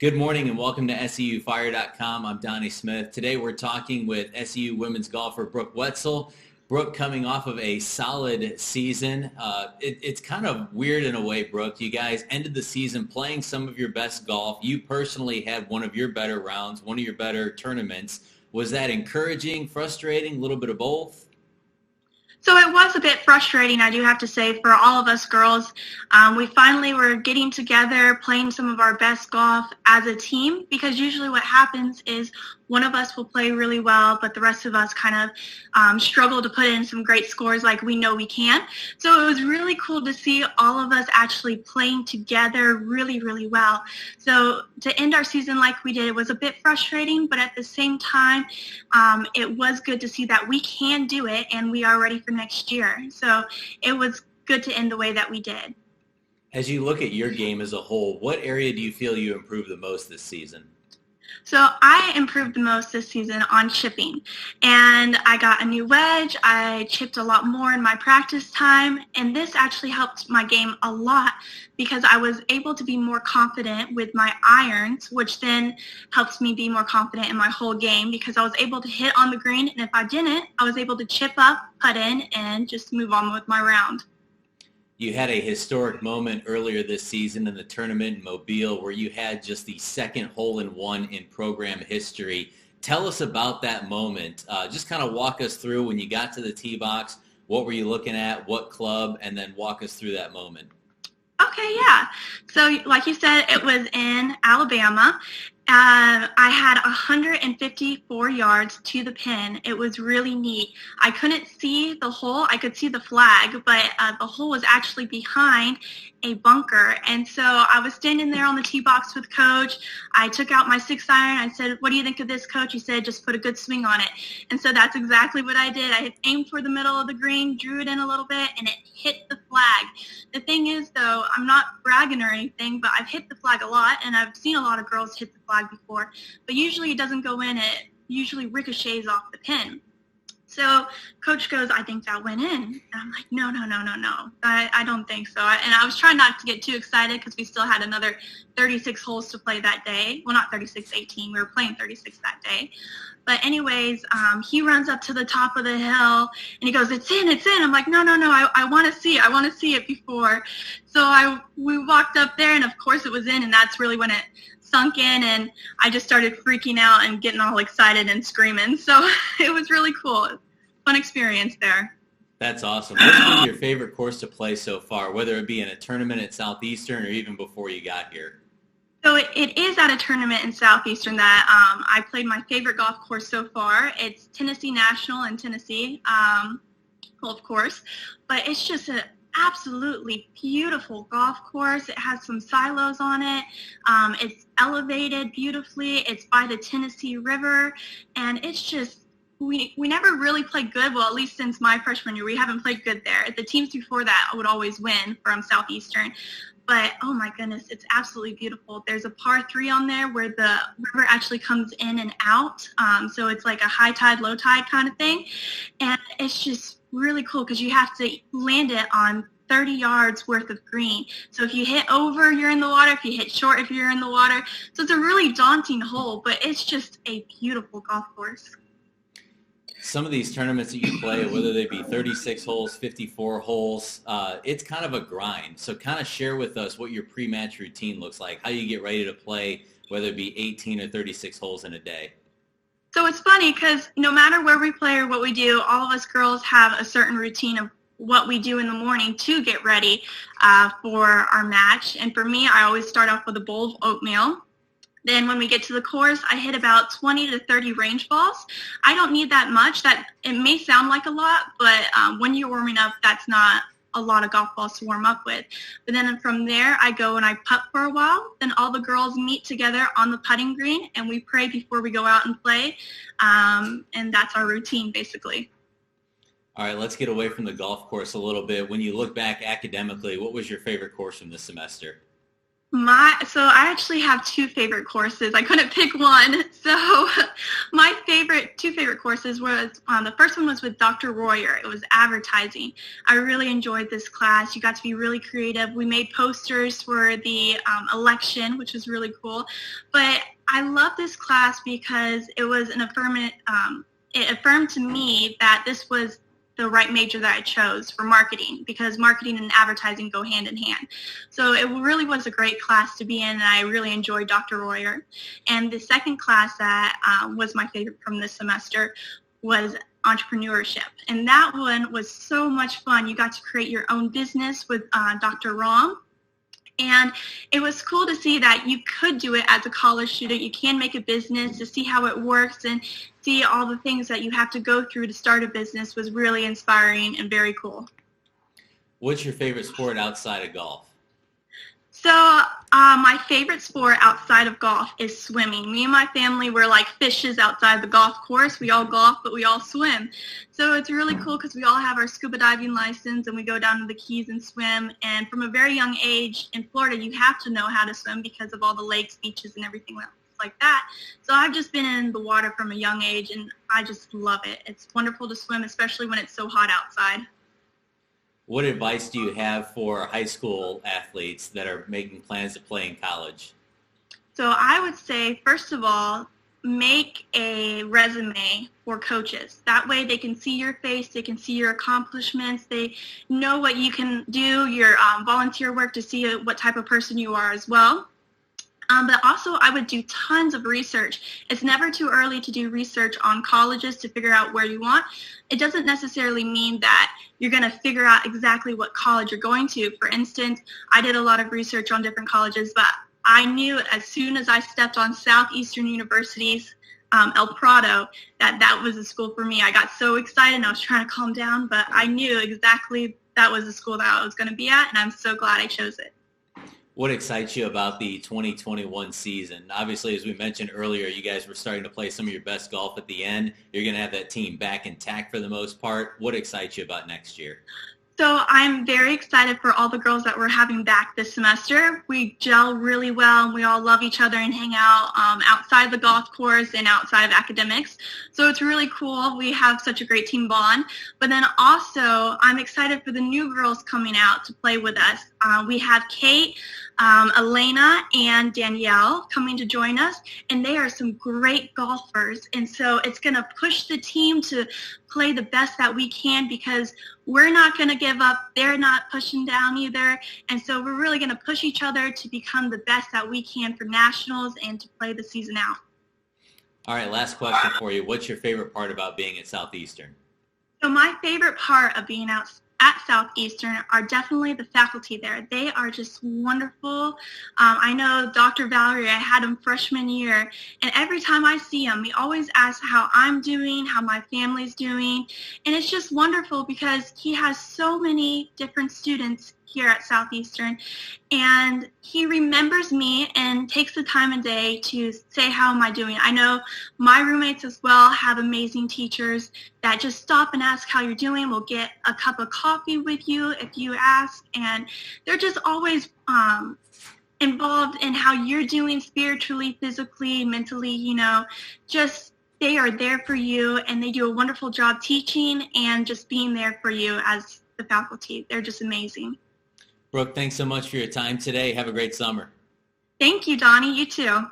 Good morning and welcome to SEUfire.com. I'm Donnie Smith. Today we're talking with SEU women's golfer Brooke Wetzel. Brooke coming off of a solid season. It's kind of weird in a way, Brooke. You guys ended the season playing some of your best golf. You personally had one of your better rounds, one of your better tournaments. Was that encouraging, frustrating, a little bit of both? So it was a bit frustrating, I do have to say, for all of us girls. We finally were getting together, playing some of our best golf as a team, because usually what happens is one of us will play really well, but the rest of us kind of struggle to put in some great scores like we know we can. So it was really cool to see all of us actually playing together really, really well. So to end our season like we did, it was a bit frustrating, but at the same time, it was good to see that we can do it and we are ready for next year. So it was good to end the way that we did. As you look at your game as a whole, what area do you feel you improved the most this season? So I improved the most this season on chipping, and I got a new wedge. I chipped a lot more in my practice time, and this actually helped my game a lot because I was able to be more confident with my irons, which then helps me be more confident in my whole game because I was able to hit on the green, and if I didn't, I was able to chip up, putt in, and just move on with my round. You had a historic moment earlier this season in the tournament in Mobile where you had just the second hole-in-one in program history. Tell us about that moment. Just kind of walk us through when you got to the tee box. What were you looking at? What club? And then walk us through that moment. Okay, yeah. So like you said, it was in Alabama. I had 154 yards to the pin. It was really neat. I couldn't see the hole. I could see the flag, but the hole was actually behind a bunker. And so I was standing there on the tee box with Coach. I took out my 6-iron. I said, "What do you think of this, Coach?" He said, "Just put a good swing on it." And so that's exactly what I did. I had aimed for the middle of the green, drew it in a little bit, and it hit the flag. The thing is, though, I'm not bragging or anything, but I've hit the flag a lot, and I've seen a lot of girls hit the flag before, but usually it doesn't go in. It usually ricochets off the pin. So Coach goes, "I think that went in." And I'm like, no. I don't think so. And I was trying not to get too excited because we still had another 36 holes to play that day. Well, not 36, 18. We were playing 36 that day. But anyways, he runs up to the top of the hill, and he goes, "It's in. I'm like, no, I want to see it. I want to see it before." So we walked up there, and of course it was in, and that's really when it sunk in, and I just started freaking out and getting all excited and screaming. So it was really cool. Fun experience there. That's awesome. What's been your favorite course to play so far, whether it be in a tournament at Southeastern or even before you got here? So it is at a tournament in Southeastern that I played my favorite golf course so far. It's Tennessee National in Tennessee, well, of course, but it's just an absolutely beautiful golf course. It has some silos on it. It's elevated beautifully. It's by the Tennessee River, and it's just, we never really played good. Well, at least since my freshman year, we haven't played good there. The teams before that would always win from Southeastern. But, oh my goodness, it's absolutely beautiful. There's a par 3 on there where the river actually comes in and out. So it's like a high tide, low tide kind of thing. And it's just really cool because you have to land it on 30 yards worth of green. So if you hit over, you're in the water. If you hit short, if you're in the water. So it's a really daunting hole, but it's just a beautiful golf course. Some of these tournaments that you play, whether they be 36 holes, 54 holes, it's kind of a grind. So kind of share with us what your pre-match routine looks like, how you get ready to play, whether it be 18 or 36 holes in a day. So it's funny because no matter where we play or what we do, all of us girls have a certain routine of what we do in the morning to get ready for our match. And for me, I always start off with a bowl of oatmeal. Then when we get to the course, I hit about 20 to 30 range balls. I don't need that much. That it may sound like a lot, but when you're warming up, that's not a lot of golf balls to warm up with. But then from there, I go and I putt for a while. Then all the girls meet together on the putting green, and we pray before we go out and play. And that's our routine, basically. All right, let's get away from the golf course a little bit. When you look back academically, what was your favorite course from this semester? So I actually have two favorite courses. I couldn't pick one. So my two favorite courses was, the first one was with Dr. Royer. It was advertising. I really enjoyed this class. You got to be really creative. We made posters for the election, which was really cool. But I love this class because it was it affirmed to me that this was the right major that I chose for marketing, because marketing and advertising go hand in hand. So it really was a great class to be in, and I really enjoyed Dr. Royer. And the second class that was my favorite from this semester was entrepreneurship. And that one was so much fun. You got to create your own business with Dr. Rom. And it was cool to see that you could do it as a college student. You can make a business, to see how it works and see all the things that you have to go through to start a business was really inspiring and very cool. What's your favorite sport outside of golf? So my favorite sport outside of golf is swimming. Me and my family were like fishes outside the golf course. We all golf, but we all swim. So it's really cool because we all have our scuba diving license and we go down to the Keys and swim. And from a very young age in Florida, you have to know how to swim because of all the lakes, beaches, and everything else like that. So I've just been in the water from a young age, and I just love it. It's wonderful to swim, especially when it's so hot outside. What advice do you have for high school athletes that are making plans to play in college? So I would say, first of all, make a resume for coaches. That way they can see your face, they can see your accomplishments, they know what you can do, your volunteer work, to see what type of person you are as well. But also I would do tons of research. It's never too early to do research on colleges to figure out where you want. It doesn't necessarily mean that you're going to figure out exactly what college you're going to. For instance, I did a lot of research on different colleges, but I knew as soon as I stepped on Southeastern University's El Prado that was a school for me. I got so excited and I was trying to calm down, but I knew exactly that was the school that I was going to be at, and I'm so glad I chose it. What excites you about the 2021 season? Obviously, as we mentioned earlier, you guys were starting to play some of your best golf at the end. You're going to have that team back intact for the most part. What excites you about next year? So I'm very excited for all the girls that we're having back this semester. We gel really well, and we all love each other and hang out outside the golf course and outside of academics. So it's really cool. We have such a great team bond. But then also, I'm excited for the new girls coming out to play with us. We have Kate, Elena, and Danielle coming to join us, and they are some great golfers. And so it's going to push the team to play the best that we can, because we're not going to give up. They're not pushing down either. And so we're really going to push each other to become the best that we can for nationals and to play the season out. All right, last question for you. What's your favorite part about being at Southeastern? So my favorite part of being out at Southeastern are definitely the faculty there. They are just wonderful. I know Dr. Valerie, I had him freshman year, and every time I see him, he always asks how I'm doing, how my family's doing, and it's just wonderful because he has so many different students here at Southeastern, and he remembers me and takes the time of day to say, how am I doing? I know my roommates as well have amazing teachers that just stop and ask how you're doing. We'll get a cup of coffee with you if you ask, and they're just always involved in how you're doing spiritually, physically, mentally, just they are there for you, and they do a wonderful job teaching and just being there for you as the faculty. They're just amazing. Brooke, thanks so much for your time today. Have a great summer. Thank you, Donnie. You too.